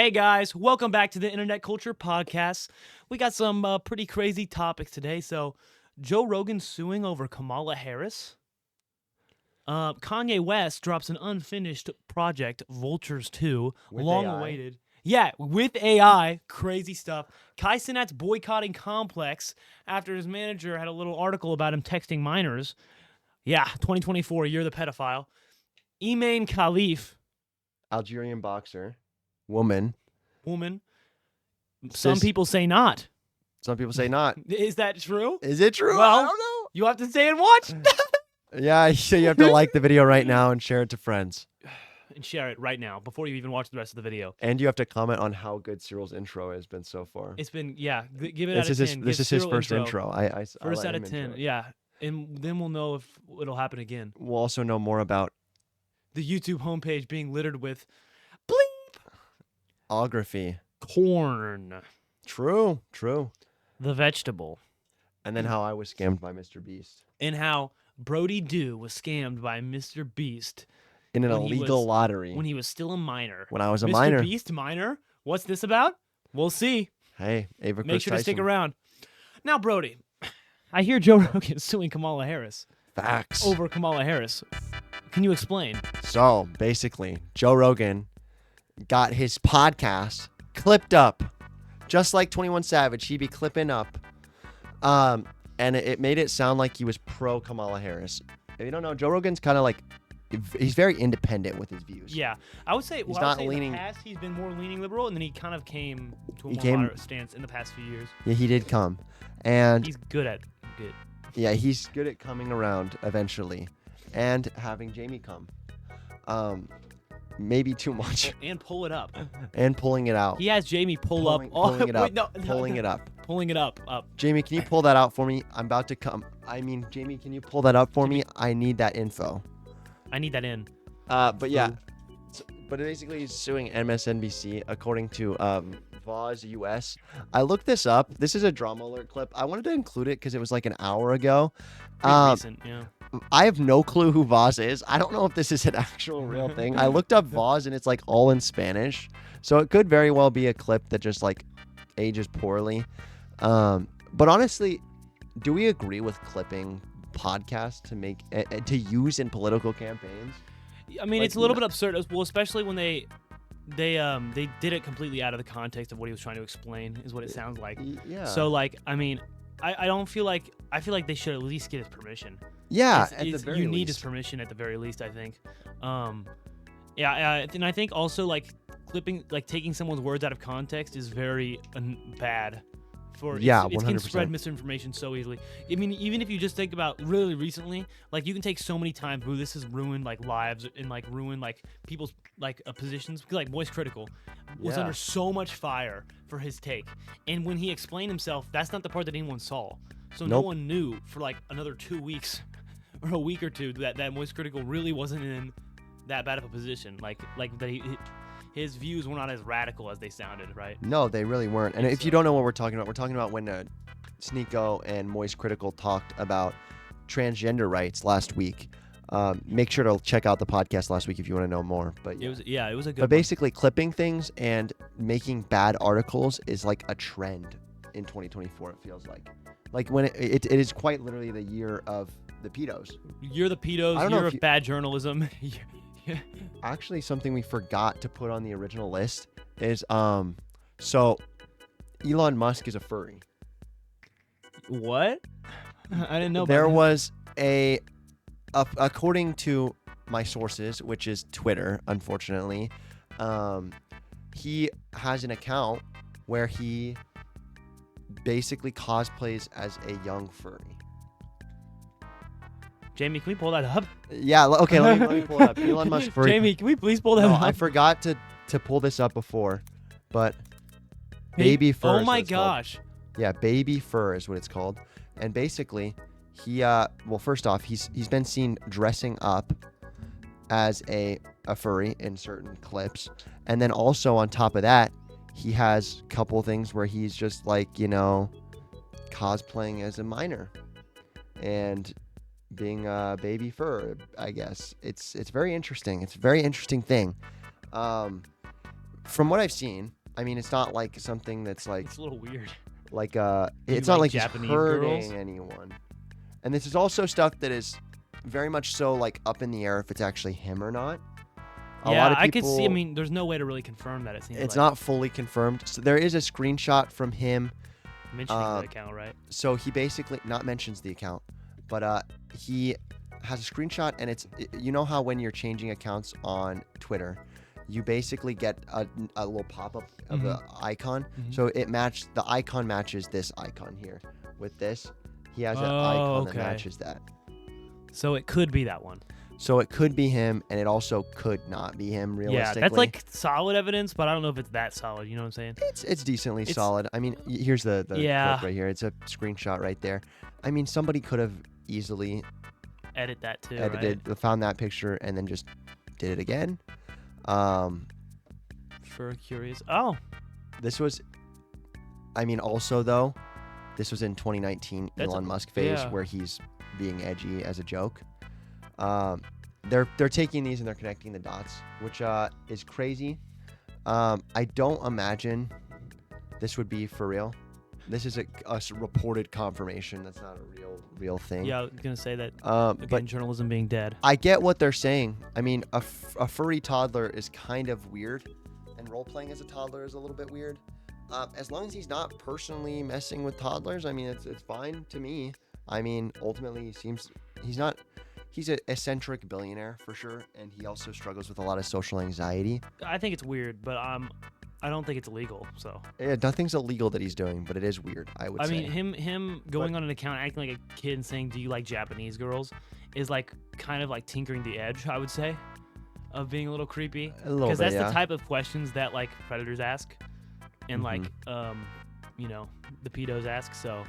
Hey guys, welcome back to the Internet Culture Podcast. We got some pretty crazy topics today. So, Joe Rogan suing over Kamala Harris. Kanye West drops an unfinished project, Vultures 2, With long AI? awaited. Yeah, with AI, crazy stuff. Cenat's boycotting Complex after his manager had a little article about him texting minors. Yeah, 2024, you're the pedophile. Iman Khalif, Algerian boxer, woman. woman. Some Cis- people say not. Some people say not. Is that true? Is it true? Well, I don't You have to stay and watch know. Yeah, so you have to like the video right now and share it to friends. and share it right now before you even watch the rest of the video. And you have to comment on how good Cyril's intro has been so far. It's been give it This out is of his 10. this Give is his Cyril first intro. I First let out of him 10. intro it. Yeah, and then we'll know if it'll happen again. We'll also know more about The YouTube homepage being littered with ography. corn, True. the vegetable, And then how I was scammed by Mr. Beast and how Brody Dew was scammed by Mr. Beast in an When he illegal was- lottery when he was still a minor. when I was a Mr. minor. Beast minor? What's this about? We'll see. Hey, Ava Make sure to stick Tyson. around. Now, Brody, I hear Joe Rogan suing Kamala Harris Facts. over Kamala Harris. Can you explain? So basically, Joe Rogan got his podcast clipped up, just like 21 Savage. He'd be clipping up, and it made it sound like he was pro Kamala Harris. If you don't know, Joe Rogan's kind of like he's very independent with his views. Yeah, I would say. He's I would not say leaning- In the past, he's been more leaning liberal, and then he kind of came to a He more came- moderate stance in the past few years. Yeah, he did come, and He's good. yeah, he's good at coming around eventually, and having Jamie come. Maybe too much, And pull it up. and pulling it out. He has Jamie pull Pulling- up. pulling it up. Wait, no, Pulling it up. Pulling it up. Jamie, can you pull that out for me? I'm about to come. I mean, Jamie, can you pull that up for me? I need that info. I need that in. But yeah, but basically he's suing MSNBC according to Voz US. I looked this up. This is a drama alert clip. I wanted to include it because it was like an hour ago. Pretty recent, yeah. I have no clue who Voz is. I don't know if this is an actual real thing. I looked up Voz and it's like all in Spanish. So it could very well be a clip that just like ages poorly. But honestly, do we agree with clipping podcasts to make to use in political campaigns? I mean, Like, it's a little bit absurd. Well, especially when they did it completely out of the context of what he was trying to explain, is what it sounds like. Yeah. So, like, I mean, I don't feel like I feel like they should at least get his permission. Yeah, It's- at the it's- very you least. need his permission at the very least, I think. Yeah, and I think also like taking someone's words out of context is very bad. Yeah, it can 100%. spread misinformation so easily. I mean, even if you just think about really recently, like you can take so many times where this has ruined like lives and like ruined like people's like positions. Like Voice Critical was Yeah. under so much fire for his take, and when he explained himself, that's not the part that anyone saw. So no Nope. one knew for like another 2 weeks or a week or two that Voice Critical really wasn't in that bad of a position. Like that his views were not as radical as they sounded, right? No, they really weren't. And if you don't know what we're talking about when Sneeko and Moist Critical talked about transgender rights last week. Make sure to check out the podcast last week if you want to know more. But It was a good. But basically, clipping things and making bad articles is like a trend in 2024. It feels like when it is quite literally the year of the pedos. You're the pedos. I don't know You're if of you- bad journalism. Actually, something we forgot to put on the original list is so Elon Musk is a furry. What? I didn't know. There about was according to my sources, which is Twitter, unfortunately, he has an account where he basically cosplays as a young furry. Jamie, can we pull that up? Yeah, okay, let me pull it up. Elon Musk furry. Jamie, can we please pull that No, up? I forgot to pull this up before, but baby fur. Oh is my what it's called. gosh. Yeah, baby fur is what it's called. And basically, he well, first off, he's been seen dressing up as a furry in certain clips. And then also on top of that, he has a couple things where he's just like, cosplaying as a minor and being a baby fur, I guess. It's very interesting. It's a very interesting thing. from what I've seen, I mean, it's not like something that's like It's a little weird. it's like not like Japanese he's hurting girls? anyone. And this is also stuff that is very much so like up in the air if it's actually him or not. A lot of I could see. I people- mean, there's no way to really confirm that. It seems It's like not fully confirmed. So there is a screenshot from him. mentioning the account, right? So he basically not mentions the account, but he has a screenshot, and it's you know how when you're changing accounts on Twitter, you basically get a little pop-up of the icon. Mhm. So the icon matches this icon here. With this, he has an Oh, icon that okay. matches that. So it could be that one. So it could be him, and it also could not be him. Realistically, Yeah, that's like solid evidence, but I don't know if it's that solid. You know what I'm saying? it's decently It's- solid. I mean, here's the Yeah. clip right here. It's a screenshot right there. I mean, somebody could have easily Edit that too. edited, found that picture, and then just did it again. For curious. Oh, This was, I mean, also though, this was in 2019 That's Elon Musk phase yeah. where he's being edgy as a joke. They're taking these and they're connecting the dots, which is crazy. I don't imagine this would be for real. This is a reported confirmation. That's not a real thing. yeah. I was gonna say that. But Again, journalism being dead. I get what they're saying. I mean, a furry toddler is kind of weird, and role playing as a toddler is a little bit weird. As long as he's not personally messing with toddlers, I mean, it's fine to me. I mean, ultimately, he's an eccentric billionaire for sure, and he also struggles with a lot of social anxiety. I think it's weird, but I don't think it's illegal. So Yeah, nothing's illegal that he's doing, but it is weird, I would say. mean, him going on an account acting like a kid and saying, "Do you like Japanese girls?" is like kind of like tinkering the edge. I would say, of being a little creepy. A little bit, that's yeah. the type of questions that like predators ask, and like Mm-hmm. you know, the pedos ask. So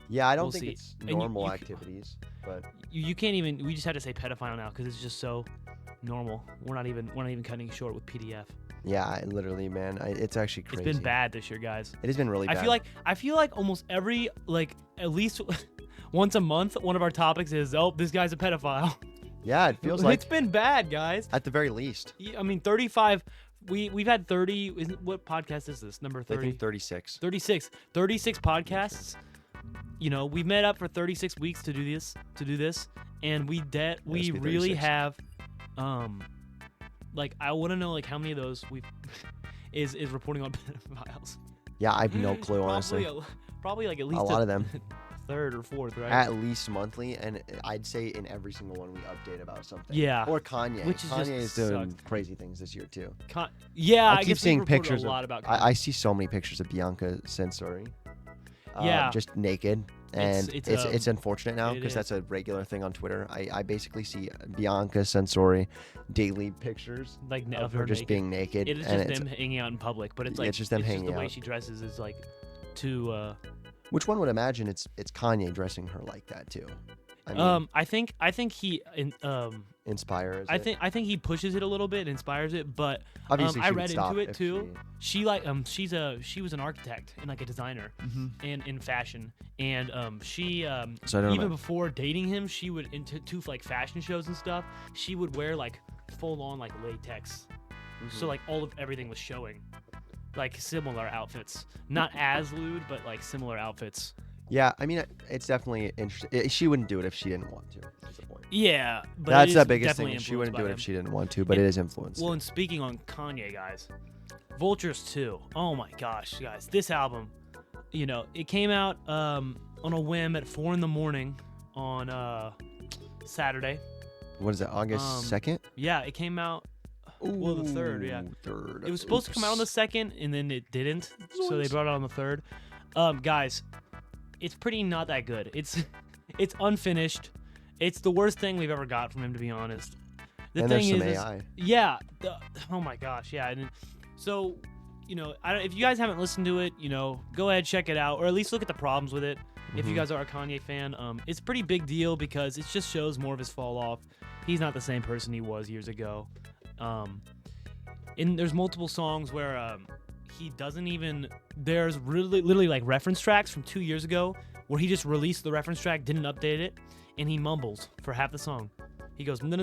Yeah, I don't we'll think see. it's And you- normal you c- activities, but you can't even. We just have to say pedophile now because it's just so normal. We're not even cutting it short with PDF. yeah, literally, man, it's actually crazy. It's been bad this year, guys. It has been really bad. I feel like almost every at least once a month, one of our topics is, oh, this guy's a pedophile. Yeah, it feels like It's been bad, guys. at the very least. I mean, 35. We've had 30. What podcast is this? Number I 30. think 36. 36 podcasts. You know, we've met up for 36 weeks to do this, and we must be really 36. have, like, I want to know like how many of those we've is reporting on pedophiles. Yeah, I have no clue, honestly. Probably like at least A lot of them. third or fourth, right? At least monthly, and I'd say in every single one we update about something. Yeah. Or Kanye. Which is just Kanye is doing sucks. crazy things this year too. Yeah, I I keep guess seeing we reported pictures a lot about. I see so many pictures of Bianca Censori. Yeah. Just naked. And it's unfortunate now it because is. that's a regular thing on Twitter. I basically see Bianca Censori daily pictures like of her just naked. being naked. It is and just them hanging out in public, but it's Yeah, like it's just them hanging the way out. she dresses is like too. Which one would imagine it's Kanye dressing her like that too? I mean, I think he inspires. I think he pushes it a little bit and inspires it, but Obviously I she would read stop into it if too. She was an architect and like a designer and in fashion, and she So I don't even know. before dating him, she would into like fashion shows and stuff. She would wear like full on like latex, so like all of everything was showing, like similar outfits, not as lewd, but like similar outfits. Yeah, I mean, it's definitely interesting. She wouldn't do it if she didn't want to. That's the point. Yeah, but That's it the is biggest definitely thing. She influenced wouldn't by do it him. if she didn't want to, but it is influenced. Well, and speaking on Kanye, guys, Vultures 2. Oh my gosh, guys, this album, you know, it came out on a whim at 4 a.m. on Saturday. What is it? August 2nd? Yeah, it came out. Well, the 3rd, yeah. Third. It was supposed to come out on the 2nd, and then it didn't, so they brought it on the 3rd. Guys, it's pretty not that good. It's unfinished. It's the worst thing we've ever got from him, to be honest. The And thing there's some is, AI. yeah. Oh my gosh, yeah. And so, you know, if you guys haven't listened to it, you know, go ahead, check it out, or at least look at the problems with it. If you guys are a Kanye fan, it's a pretty big deal because it just shows more of his fall off. He's not the same person he was years ago. And there's multiple songs where he doesn't even. There's literally like reference tracks from 2 years ago where he just released the reference track, didn't update it, and he mumbles for half the song. He goes, "No."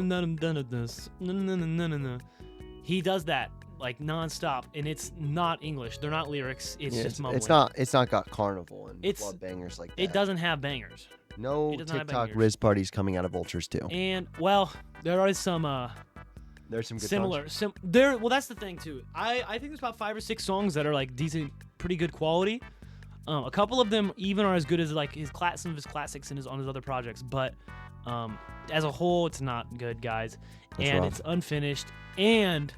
He does that like nonstop, and it's not English. They're not lyrics. It's Yeah, just mumbling. It's not got Carnival and It's- club bangers like that. It doesn't have bangers. No it doesn't have TikTok bangers. Riz parties coming out of Vultures too. And well, there is some There's some good similar. songs. Well, that's the thing too. I think there's about 5 or 6 songs that are like decent, pretty good quality. A couple of them even are as good as like some of his classics on his other projects, but as a whole, it's not good, guys. That's and rough. it's unfinished. And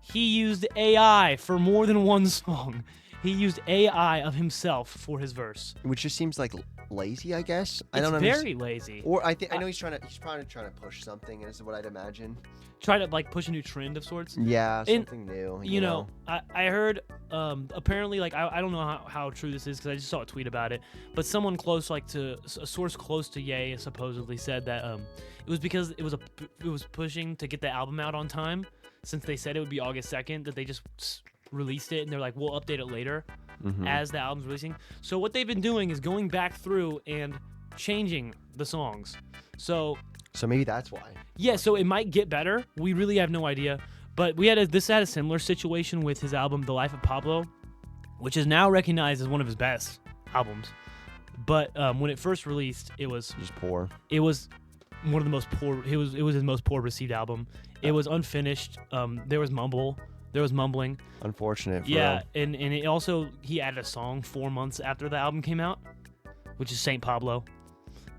he used AI for more than one song. He used AI of himself for his verse. Which just seems like lazy, I guess. I It's don't very lazy. Or I know he's probably trying to push something. Is what I'd imagine. Try to like push a new trend of sorts. Yeah, And, something new. You know, I heard apparently, like, I don't know how true this is because I just saw a tweet about it, but someone close, like, to a source close to Ye supposedly said that it was because it was pushing to get the album out on time, since they said it would be August 2nd, that they just released it, and they're like, we'll update it later as the album's releasing. So what they've been doing is going back through and changing the songs. So maybe that's why. yeah, so it might get better. We really have no idea. But this had a similar situation with his album, The Life of Pablo, which is now recognized as one of his best albums. But when it first released, it was Just poor. it was one of the most poor. It was his most poor received album. It was unfinished. There was mumbling. Unfortunate. For Yeah, him. and it also he added a song 4 months after the album came out, which is Saint Pablo.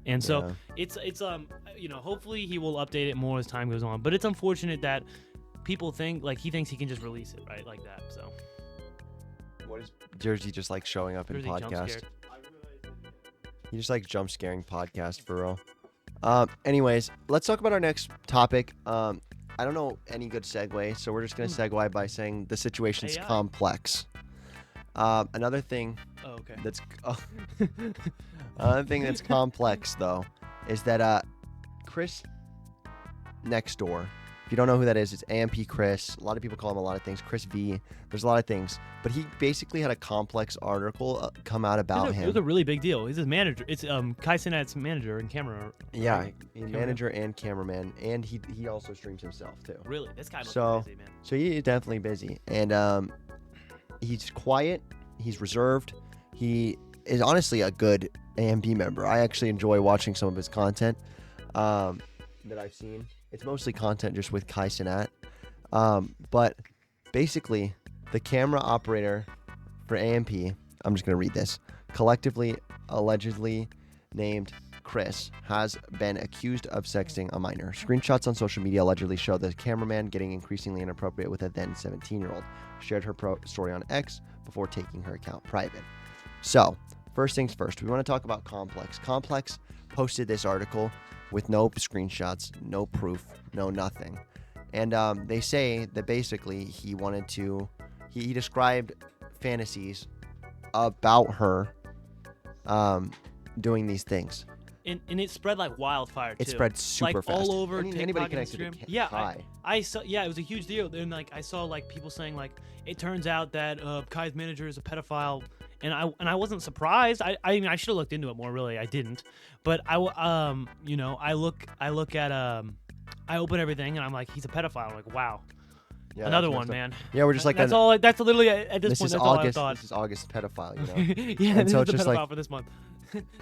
And so it's hopefully he will update it more as time goes on. But it's unfortunate that people think like he thinks he can just release it right like that. So What is Jersey just like showing up in Jersey jump podcast? scared. He just like jump scaring podcast for real. Anyways, let's talk about our next topic. I don't know any good segue, so we're just gonna segue by saying the situation's AI. complex. Another thing Oh, okay. that's another thing that's complex though is that Chris next door. If you don't know who that is, it's AMP Chris. A lot of people call him a lot of things. Chris V. There's a lot of things, but he basically had a complex article come out about It him. was a really big deal. He's his manager. It's Kai Cenat's manager and camera. Yeah, manager and cameraman, and he also streams himself too. Really, this guy must So- be busy, man. So he is definitely busy, and he's quiet. He's reserved. He is honestly a good AMP member. I actually enjoy watching some of his content that I've seen. It's mostly content just with Kai Cenat. But basically, the camera operator for AMP, I'm just going to read this, collectively, allegedly named Chris, has been accused of sexting a minor. Screenshots on social media allegedly show the cameraman getting increasingly inappropriate with a then 17-year-old. Shared her story on X before taking her account private. So, first things first, we want to talk about Complex. Complex posted this article with no screenshots, no proof, no nothing. And they say that basically he wanted to, he described fantasies about her doing these things. And it spread like wildfire too. It spread super like fast. all over TikTok Anybody and connected Instagram. to Yeah, Kai. I saw. Yeah, it was a huge deal. And like I saw like people saying like it turns out that Kai's manager is a pedophile, and I wasn't surprised. I mean I should have looked into it more. Really, I didn't. But I look at I open everything and I'm like he's a pedophile. I'm like wow, Yeah, another that's one, messed up. man. Yeah, we're just like That's all. That's literally at this this point. is That's August. all I thought. This is August pedophile. You know. Yeah, And this so is the it's just pedophile like- for this month.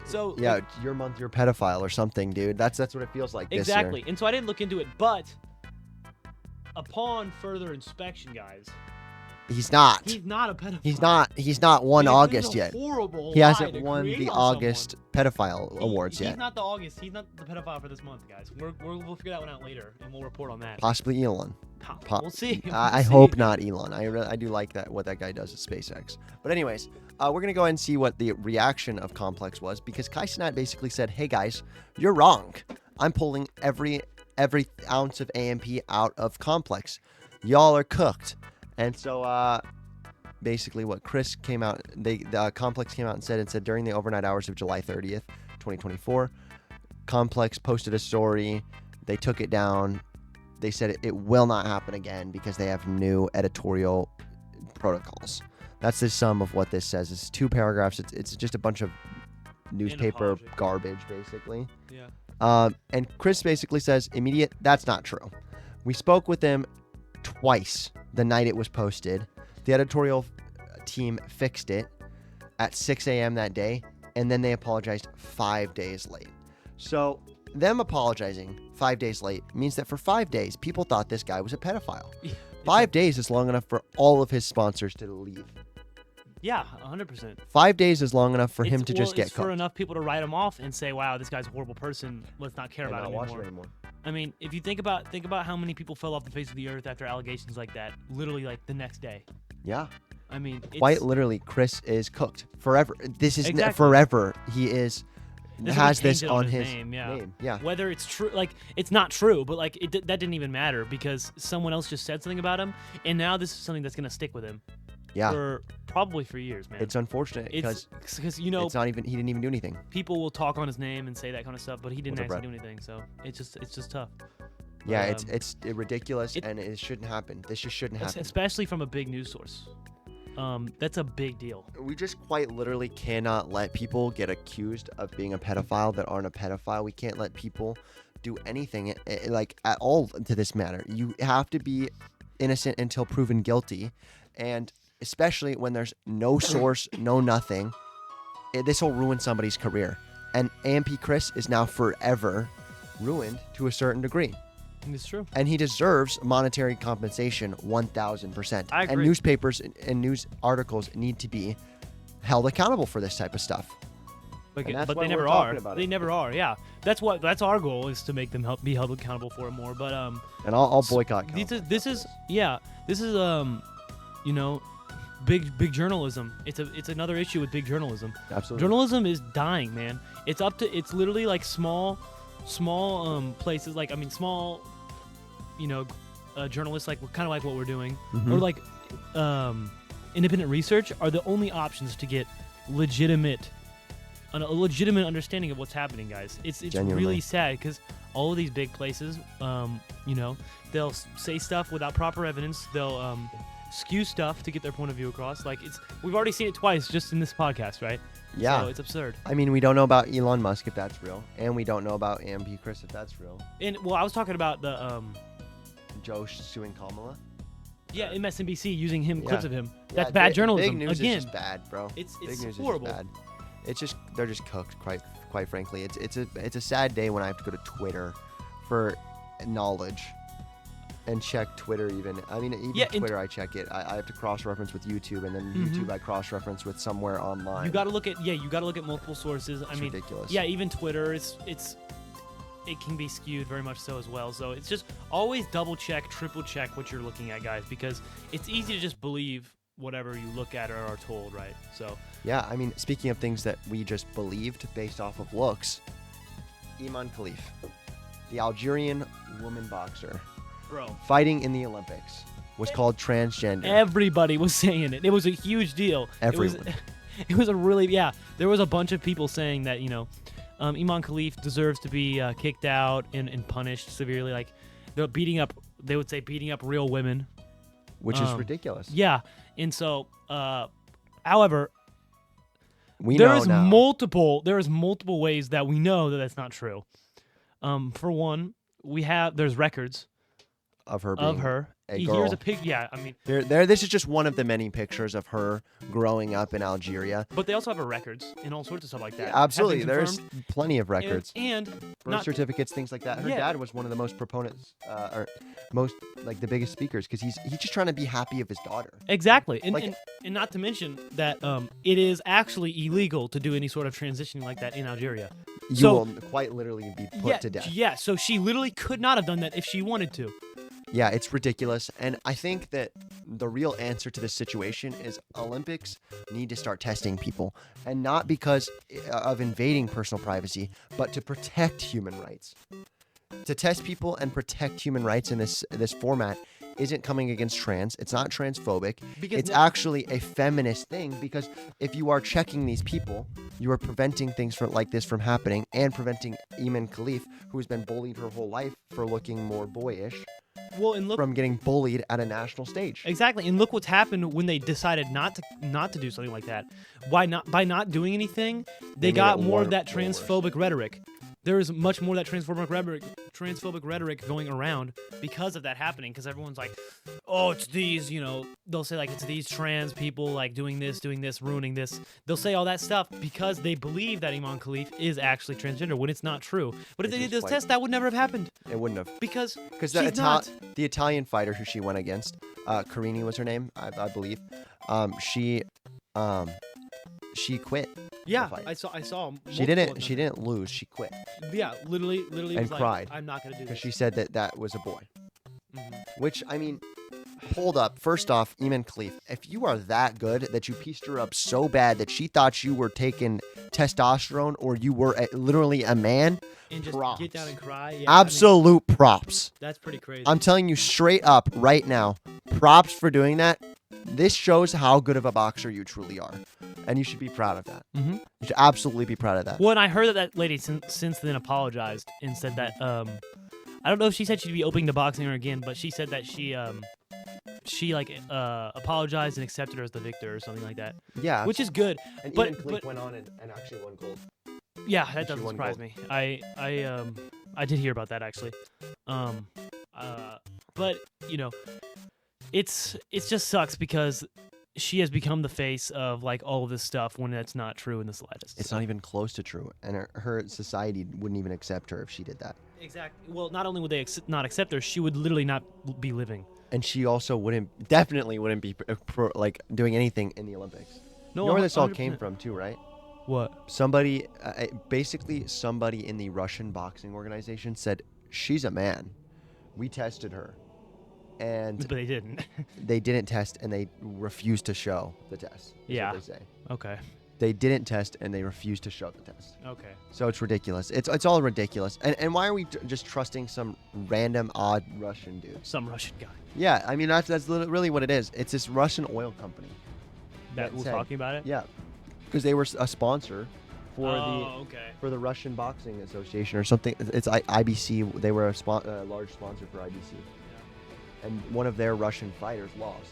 So Yeah, like, your month, you're a pedophile or something, dude. That's what it feels like. exactly. This And so I didn't look into it, but upon further inspection, guys, year. He's not. he's not a pedophile. He's not won This is August a yet. horrible He lie hasn't to won create the on someone. August pedophile awards He's yet. not the August. He's not the pedophile for this month, guys. We'll figure that one out later, and we'll report on that. Possibly Elon. We'll see. I We'll see. hope not Elon. I do like what that guy does at SpaceX. But anyways, we're gonna go ahead and see what the reaction of Complex was, because Kai Cenat basically said, "Hey guys, you're wrong. I'm pulling every ounce of AMP out of Complex. Y'all are cooked." And so basically what Chris came out, the Complex came out and said during the overnight hours of July 30th, 2024, Complex posted a story. They took it down. They said it will not happen again because they have new editorial protocols. That's the sum of what this says. It's 2 paragraphs. It's just a bunch of newspaper apology. garbage, basically. Yeah. And Chris basically says, that's not true. We spoke with them twice the night it was posted. The editorial team fixed it at 6 a.m. that day, and then they apologized 5 days late. So them apologizing 5 days late means that for 5 days, people thought this guy was a pedophile. 5 days is long enough for all of his sponsors to leave. Yeah, 100%. 5 days is long enough for him to just get it's for cooked. enough people to write him off and say, "Wow, this guy's a horrible person. Let's not care And about not him watch it anymore." I mean, if you think about how many people fell off the face of the earth after allegations like that, literally like the next day. Yeah. I mean, Quite literally, Chris is cooked forever. This is Exactly. forever. He is This has is this tainted on his his name, yeah. name. Yeah. Whether it's true, like it's not true, but like that didn't even matter because someone else just said something about him, and now this is something that's gonna stick with him. Yeah. For probably for years, man. It's unfortunate because you know it's not even. He didn't even do anything. people will talk on his name and say that kind of stuff, but he didn't What's up, actually do anything. So it's just tough. Yeah, But, it's ridiculous and it shouldn't happen. This just shouldn't happen. especially from a big news source. That's a big deal. We just quite literally cannot let people get accused of being a pedophile that aren't a pedophile. We can't let people do anything like at all to this matter. You have to be innocent until proven guilty, and especially when there's no source, no nothing, this will ruin somebody's career. And AMP Chris is now forever ruined to a certain degree. It's true. And he deserves monetary compensation 1,000%. I agree. And newspapers and news articles need to be held accountable for this type of stuff. But And that's but why they we're never talking are. about They it. never are. Yeah, that's our goal is to make them be held accountable for it more. But And I'll boycott. this is you know, big journalism. It's another issue with big journalism. Absolutely. Journalism is dying, man. It's literally like small places, like small, journalists like kind of like what we're doing, Mhm. or like independent research are the only options to get a legitimate understanding of what's happening, guys. It's Genuinely. really sad because all of these big places, they'll say stuff without proper evidence. They'll skew stuff to get their point of view across. Like we've already seen it twice just in this podcast, right? Yeah. So it's absurd. I mean, we don't know about Elon Musk if that's real, and we don't know about AMP Chris if that's real. And I was talking about the Joe suing Kamala. yeah, MSNBC using clips Yeah. of him. Yeah, That's bad journalism. Big news Again, is just bad, bro. it's Big news horrible. Is just bad. It's just they're just cooked, quite frankly. It's a sad day when I have to go to Twitter for knowledge and check Twitter even. I mean, even Yeah, and Twitter I check it. I have to cross-reference with YouTube, and then YouTube I cross-reference with somewhere online. You got to look at multiple sources. It's ridiculous. Yeah, even Twitter, it can be skewed very much so as well. So it's just always double check, triple check what you're looking at, guys, because it's easy to just believe whatever you look at or are told, right? So Yeah, I mean, speaking of things that we just believed based off of looks, Iman Khalif, the Algerian woman boxer, bro, fighting in the Olympics, was called transgender. everybody was saying it. It was a huge deal. Everyone. It was a really there was a bunch of people saying that Iman Khalif deserves to be kicked out and punished severely. Like they would say beating up real women, Which is ridiculous. Yeah, and so however, We there know is now. multiple ways that we know that that's not true. For one, there's records of her being a girl. Here's a pig. Yeah, I mean, This is just one of the many pictures of her growing up in Algeria. but they also have her records and all sorts of stuff like that. Absolutely, Have been there's confirmed. plenty of records, and birth not certificates, things like that. Her Yeah. dad was one of the most proponents, or most like the biggest speakers, because he's just trying to be happy of his daughter. exactly, and, Like- and not to mention that it is actually illegal to do any sort of transitioning like that in Algeria. You So- will quite literally be put to death. Yeah, so she literally could not have done that if she wanted to. Yeah, it's ridiculous. And I think that the real answer to this situation is Olympics need to start testing people. And not because of invading personal privacy, but to protect human rights. To test people and protect human rights in this format isn't coming against trans. It's not transphobic. Because It's actually a feminist thing, because if you are checking these people, you are preventing things like this from happening, and preventing Iman Khalif, who has been bullied her whole life for looking more boyish, and look from getting bullied at a national stage. exactly, and look what's happened when they decided not to do something like that. By not doing anything, they made got it more of way that worse. transphobic rhetoric. there is much more that transphobic rhetoric going around because of that happening. Because everyone's like, oh, it's these, they'll say like it's these trans people like doing this, ruining this. They'll say all that stuff because they believe that Iman Khalif is actually transgender when it's not true. But if they did this test, that would never have happened. It wouldn't have. Because the Italian fighter who she went against, Carini was her name, I believe. She quit. Yeah, I saw. She didn't lose. She quit. Yeah, literally. And was cried. Like, I'm not gonna do this. Because she said that was a boy. Mm-hmm. Which, I mean, hold up. First off, Iman Khalif, if you are that good that you pieced her up so bad that she thought you were taking testosterone or you were literally a man, and just props. Get down and cry. Yeah, Absolute props. That's pretty crazy. I'm telling you straight up right now, props for doing that. This shows how good of a boxer you truly are. And you should be proud of that. Mm-hmm. You should absolutely be proud of that. Well, and I heard that lady since then apologized and said that I don't know if she said she'd be opening to boxing again, but she said that she apologized and accepted her as the victor or something like that. Yeah. Which is good. And but Iman Khalif went on and actually won gold. Yeah, that doesn't surprise me. I did hear about that actually. But it just sucks because she has become the face of like all of this stuff when that's not true in the slightest. It's not even close to true, and her society wouldn't even accept her if she did that. Exactly. Well, not only would they not accept her, she would literally not be living. And she also definitely wouldn't be doing anything in the Olympics. No, you know where this all 100%. came from too, right? What? Somebody in the Russian boxing organization said, she's a man. We tested her. And But they didn't. They didn't test, and they refused to show the test. Yeah. What they say. Okay. They didn't test, and they refused to show the test. Okay. So it's ridiculous. It's all ridiculous. And why are we just trusting some random odd Russian dude? Some Russian guy. Yeah, I mean that's really what it is. It's this Russian oil company That was talking about it. Yeah, because they were a sponsor for okay. for the Russian Boxing Association or something. It's IBC. They were a large sponsor for IBC. And one of their Russian fighters lost.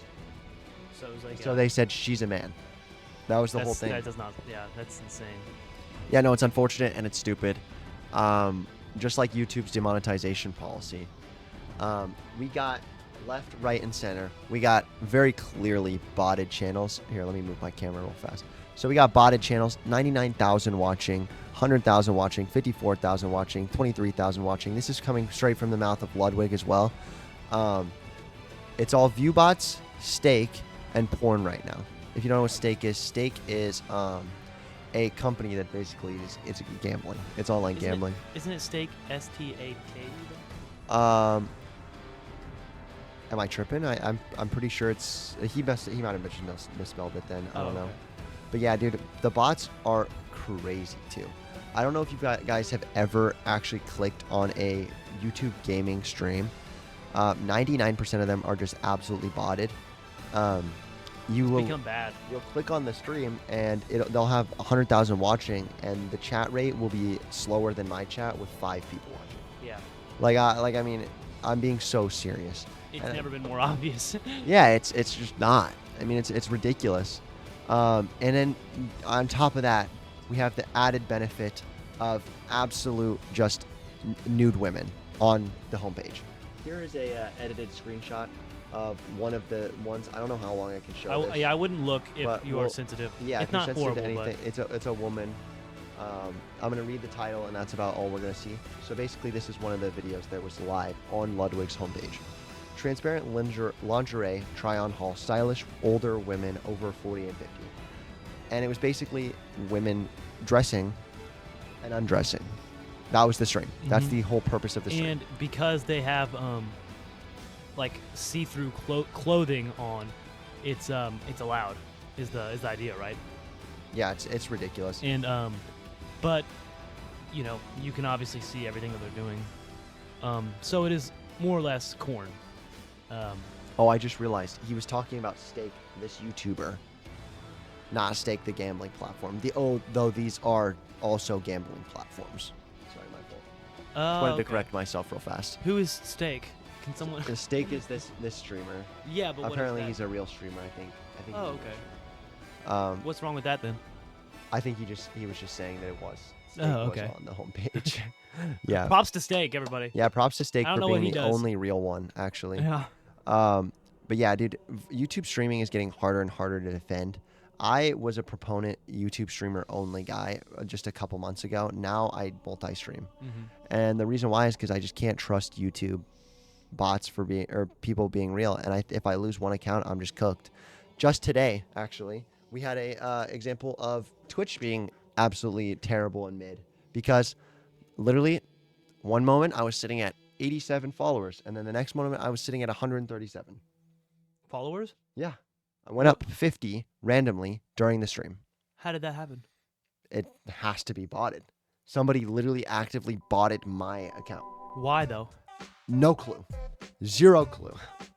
So it was like. So they said she's a man. That was the whole thing. That does not. Yeah, that's insane. Yeah, no, it's unfortunate and it's stupid. Just like YouTube's demonetization policy. We got left, right, and center. We got very clearly botted channels. Here, let me move my camera real fast. So we got botted channels, 99,000 watching, 100,000 watching, 54,000 watching, 23,000 watching. This is coming straight from the mouth of Ludwig as well. It's all view bots, stake, and porn right now. If you don't know what stake is a company that basically it's gambling. It's online gambling. Isn't it stake? STAK? Am I tripping? I'm pretty sure it's he might have misspelled it then. I don't know. Okay. But yeah, dude, the bots are crazy too. I don't know if you guys have ever actually clicked on a YouTube gaming stream. 99% of them are just absolutely botted. You will become bad. You'll click on the stream and they'll have 100,000 watching, and the chat rate will be slower than my chat with 5 people watching. Yeah. I mean, I'm being so serious. It's never been more obvious. Yeah, it's just not. I mean, it's ridiculous. And then on top of that, we have the added benefit of absolute just nude women on the homepage. Here is a edited screenshot of one of the ones. I don't know how long I can show this. Yeah, I wouldn't look if But you are sensitive. Yeah, it's if you're not sensitive horrible, to anything, it's a woman. I'm gonna read the title, and that's about all we're gonna see. So basically, this is one of the videos that was live on Ludwig's homepage. Transparent lingerie try-on haul, stylish older women over 40 and 50, and it was basically women dressing and undressing. That was the stream. That's the whole purpose of the stream. And because they have like see-through clothing on, it's allowed. Is the idea, right? Yeah, it's ridiculous. And but you can obviously see everything that they're doing. So it is more or less corn. Oh, I just realized he was talking about Stake, this YouTuber, not Stake, the gambling platform. Though these are also gambling platforms. Sorry, my fault. Just wanted to correct myself real fast. Who is Stake? Can someone? The Stake is this streamer. Yeah, but apparently he's a real streamer. I think. Oh, okay. What's wrong with that then? I think he was just saying that it was Steak Oh, okay. was on the homepage. Yeah. Props to Steak, everybody. Yeah, props to Steak I don't for know what being he the does. only real one, actually. Yeah. But yeah, dude, YouTube streaming is getting harder and harder to defend. I was a proponent YouTube streamer only guy just a couple months ago. Now I multi-stream. And the reason why is because I just can't trust YouTube bots for being, or people being real. And if I lose one account, I'm just cooked. Just today, actually, we had a example of Twitch being absolutely terrible and mid, because literally one moment I was sitting at 87 followers, and then the next moment I was sitting at 137. Followers? Yeah. I went up 50 randomly during the stream. How did that happen? It has to be botted. Somebody literally actively botted my account. Why though? No clue. Zero clue.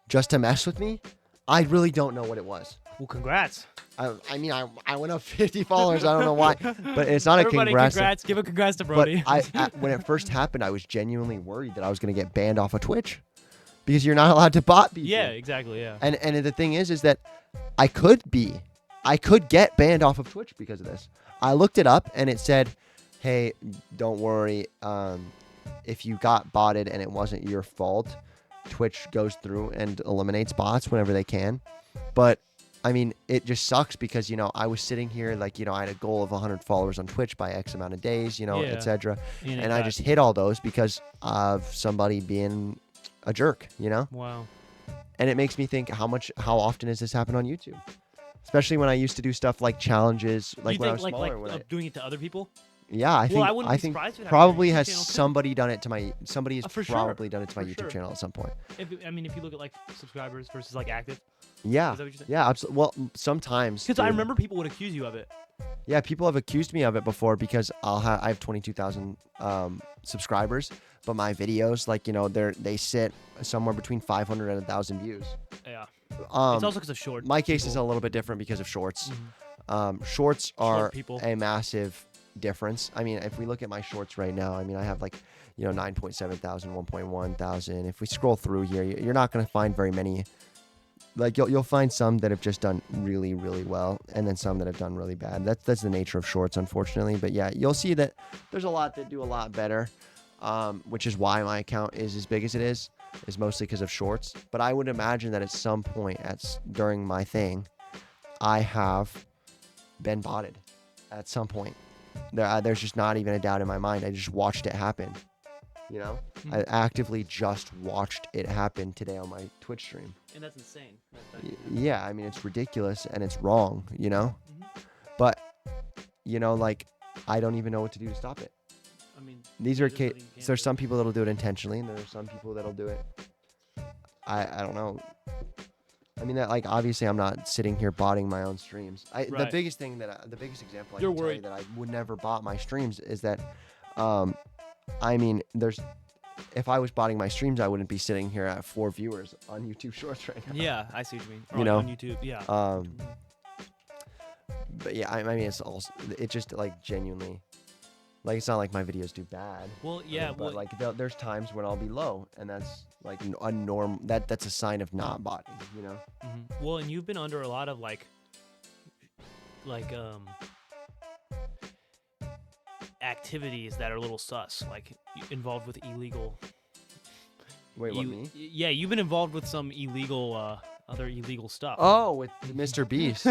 Just to mess with me? I really don't know what it was. Well, congrats. I mean, I went up 50 followers. I don't know why, but it's not Everybody, a congrats. Give a congrats to But Brody. when it first happened, I was genuinely worried that I was going to get banned off of Twitch, because you're not allowed to bot people. Yeah, exactly. Yeah. And the thing is that I could get banned off of Twitch because of this. I looked it up and it said, hey, don't worry. If you got botted and it wasn't your fault, Twitch goes through and eliminates bots whenever they can. But I mean, it just sucks because, I was sitting here like, I had a goal of 100 followers on Twitch by X amount of days, Yeah. etc. And And I just hit all those because of somebody being a jerk, Wow. And it makes me think, how often has this happened on YouTube? Especially when I used to do stuff like challenges, like You when I think was smaller. doing it to other people? Yeah, I Well, I wouldn't be think surprised if it happened on probably your has YouTube channel, too. somebody done it to somebody has For sure. probably done it to my For YouTube sure. channel at some point. If you look at like subscribers versus like active. Yeah. Is that what you're saying? Yeah, absolutely. Well, sometimes. Because I dude. remember people would accuse you of it. Yeah, people have accused me of it before because I have 22,000 subscribers, but my videos, like, they sit somewhere between 500 and 1,000 views. Yeah. It's Um, also because of short. my case is people. a little bit different because of shorts. Mhm. Shorts are people. a massive difference. I mean, if we look at my shorts right now, I mean, I have like, 9.7 thousand, 1.1 thousand. If we scroll through here, you're not going to find very many. Like, you'll find some that have just done really, really well, and then some that have done really bad. That's the nature of shorts, unfortunately. But yeah, you'll see that there's a lot that do a lot better, which is why my account is as big as it is mostly because of shorts. But I would imagine that at some point during my thing, I have been botted at some point. There's just not even a doubt in my mind. I just watched it happen. I actively just watched it happen today on my Twitch stream. And that's insane. Yeah, I mean, it's ridiculous and it's wrong, But, like, I don't even know what to do to stop it. I mean, These are there's nothing you can there's do. some people that'll do it intentionally, and there are some people that'll do it. I don't know. I mean, that, like, obviously I'm not sitting here botting my own streams. The Right. biggest thing the biggest example I You're can tell you worried. that I would never bot my streams is that, I mean, if I was botting my streams, I wouldn't be sitting here at 4 viewers on YouTube Shorts right now. Yeah, I see what you mean. Or You like know, on YouTube. Yeah. But yeah, I mean, it's just like genuinely, like, it's not like my videos do bad. Well, yeah. But like, there's times when I'll be low, and that's like a norm. That's a sign of not botting, Well, and you've been under a lot of activities that are a little sus, like involved with illegal. Wait, what, me? Yeah, you've been involved with some illegal, other illegal stuff. Oh, with Mr. Beast.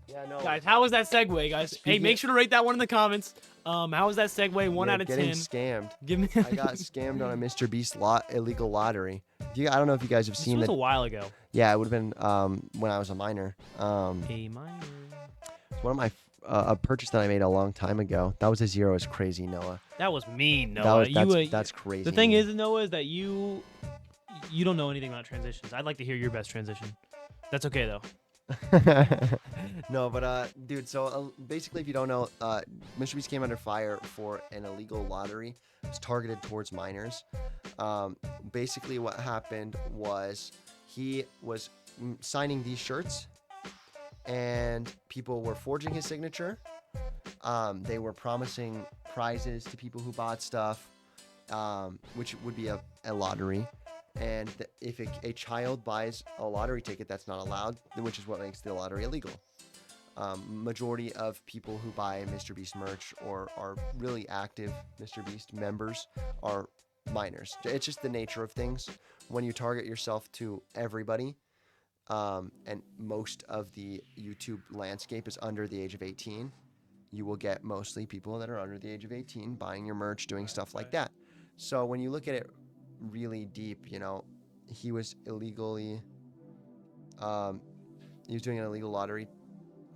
Yeah, no. Guys, how was that segue, guys? Hey, Speaking make of- sure to rate that one in the comments. How was that segue? 1 out of 10. Getting scammed. Give me. I got scammed on a Mr. Beast illegal lottery. I don't know if you guys have This seen was that. a while ago. Yeah, it would have been when I was a minor. A minor. One of my a purchase that I made a long time ago. That was a zero. Is crazy, Noah. That was mean, Noah. That's crazy. The thing is, Noah, is that you don't know anything about transitions. I'd like to hear your best transition. That's okay though. No, but dude, so basically, if you don't know, Mr. Beast came under fire for an illegal lottery. It was targeted towards minors. Basically, what happened was he was signing these shirts, and people were forging his signature. They were promising prizes to people who bought stuff, which would be a lottery. And if a child buys a lottery ticket, that's not allowed, which is what makes the lottery illegal. Majority of people who buy MrBeast merch or are really active MrBeast members are minors. It's just the nature of things. When you target yourself to everybody, and most of the YouTube landscape is under the age of 18, you will get mostly people that are under the age of 18 buying your merch, doing stuff like that. So when you look at it really deep, you know, he was illegally, he was doing an illegal lottery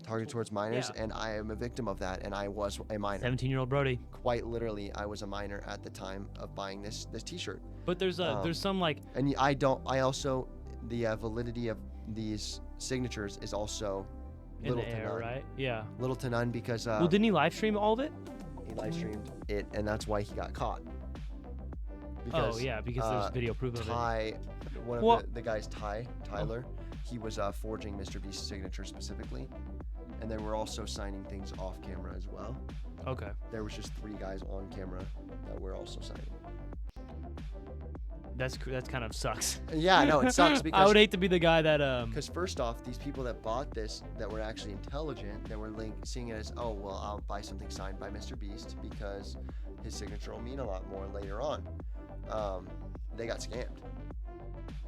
targeted towards minors, and I am a victim of that, and I was a minor. 17-year-old Brody. Quite literally, I was a minor at the time of buying this T-shirt. But there's some like, and I also, the validity of these signatures is also in little the to air, none. right? Yeah. Little to none because Well, didn't he live stream all of it? he live streamed it, and that's why he got caught. Because there's video proof of Ty, one of Well- the guys, Tyler, he was forging MrBeast's signature specifically, and then we're also signing things off camera as well. it. Okay. There was just 3 guys on camera that we're also signing. That's kind of sucks. Yeah, no, it sucks because I would hate to be the guy that Because first off, these people that bought this that were actually intelligent, that were seeing it as, oh well, I'll buy something signed by MrBeast because his signature will mean a lot more later on. They got scammed.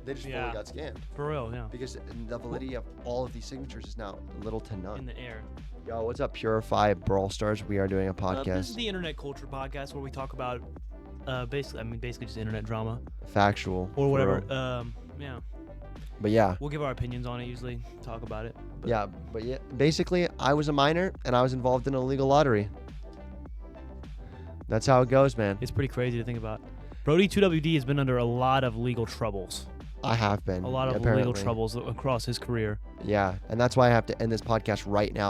They just fully got scammed for real, yeah. because the validity of all of these signatures is now little to none. In the air. Yo, what's up, Purify Brawl Stars? We are doing a podcast. This is the internet culture podcast where we talk about basically just internet drama Factual or for whatever. real. Yeah. But yeah. We'll give our opinions on it. Usually talk about it. But basically, I was a minor and I was involved in a illegal lottery. That's how it goes, man. It's pretty crazy to think about. Brody 2WD has been under a lot of legal troubles. I have been. A lot of apparently. legal troubles across his career. Yeah, and that's why I have to end this podcast right now